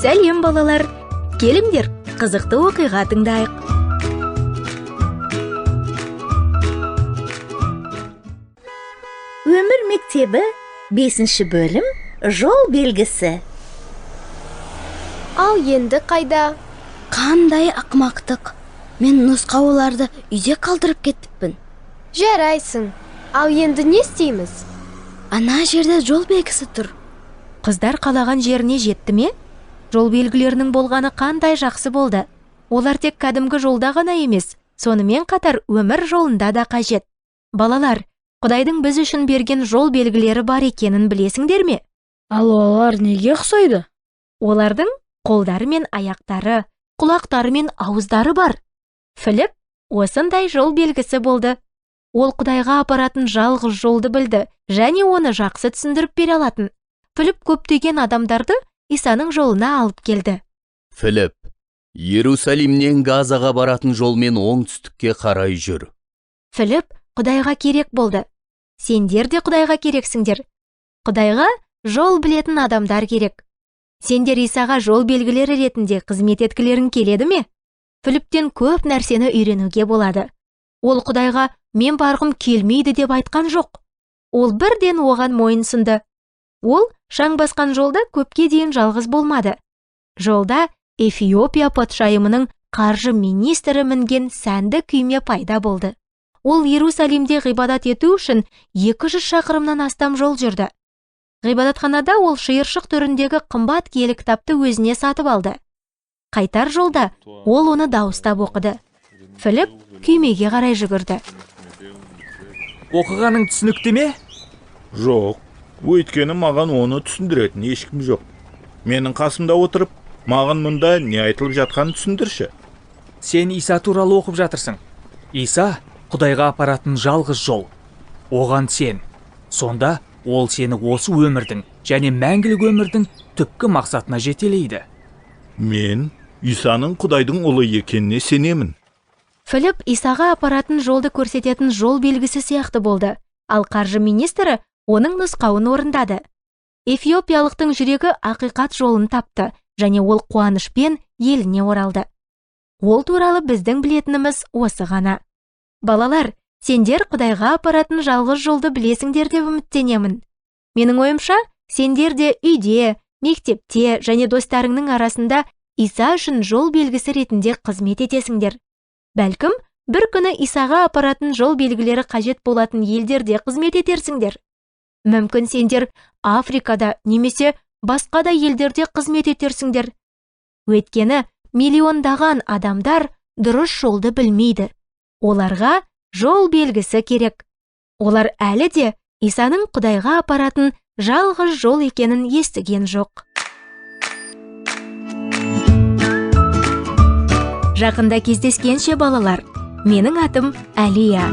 Сәлем балалар, келіңдер, қызықты оқиға тыңдайық. Өмір мектебі 5-ші бөлім жол белгісі. Ал енді қайда? Қандай ақмақтық. Мен нұсқауларды үйде қалдырып кеттіппін. Жарайсың. Ал енді не істейміз? Ана жерде жол белгісі тұр. Қыздар қалаған жеріне жетті ме? Жол белгілерінің болғаны қандай жақсы болды. Олар тек кәдімгі жолда ғана емес, сонымен қатар өмір жолында да қажет. Балалар, Құдайдың біз үшін берген жол белгілері бар екенін білесіңдер ме? Ал олар неге ұқсайды? Олардың қолдары мен аяқтары, құлақтары мен ауыздары бар. Филипп осындай жол белгісі болды. Ол Құдайға апаратын жалғыз жолды білді, және оны жақсы түсіндіріп бере алатын. Филипп көптеген адамдарды Исаның жолына алып келді. Филипп, Иерусалимнен Газаға баратын жолмен оңтүстікке қарай жүр. Филипп Құдайға керек болды. Сендер де Құдайға керексіңдер. Құдайға жол білетін адамдар керек. Сендер Исаға жол белгілері ретінде қызмет еткілерің келеді ме? Филипптен көп нәрсені үйренуге болады. Ол Құдайға мен барғым келмейді деп айтқан жоқ. Ол бірден оған мойынсынды. Ол шаң басқан жолда көпке дейін жалғыз болмады. Жолда Эфиопия патшайымының қаржы министрі мінген сәнді күйме пайда болды. Ол Иерусалимде ғибадат ету үшін 200 шақырымнан астам жол жүрді. Ғибадатханада ол шиыршық түріндегі қымбат киелі кітапты өзіне сатып алды. Қайтар жолда ол оны дауыстап оқыды. Филипп күймеге қарай жүгірді. Оқығаның түсінікті ме? Жоқ, өйткені маған оны түсіндіретін ешкім жоқ. Менің қасымда отырып, маған мұнда не айтылып жатқанын түсіндірші. Сен Иса туралы оқып жатырсың. Иса Құдайға апаратын жалғыз жол. Оған сен. Сонда ол сені осы өмірдің және мәңгілік өмірдің түпкі мақсатына жетелейді. Мен Исаның Құдайдың ұлы екеніне сенемін. Филипп Исаға апаратын жолды көрсететін жол белгісі сияқты болды, ал қаржы министрі оның нұсқауын орындады. Эфиопиялықтың жүрегі ақиқат жолын тапты, және ол қуанышпен еліне оралды. Ол туралы біздің білетініміз осы ғана. Балалар, сендер Құдайға апаратын жалғыз жолды білесіңдер деп үміттенемін. Менің ойымша, сендер де үйде, мектепте және достарыңның арасында Иса үшін жол белгісі ретінде қызмет етесіңдер. Бәлкім, бір күні Исаға апаратын жол белгілері қажет болатын елдерде қызмет етерсіңдер. Мүмкін сендер Африкада немесе басқа да елдерде қызмет етерсіңдер. Өйткені миллиондаған адамдар дұрыс жолды білмейді. Оларға жол белгісі керек. Олар әлі де Исаның Құдайға апаратын жалғыз жол екенін естіген жоқ. Жақында кездескенше балалар, менің атым Әлия.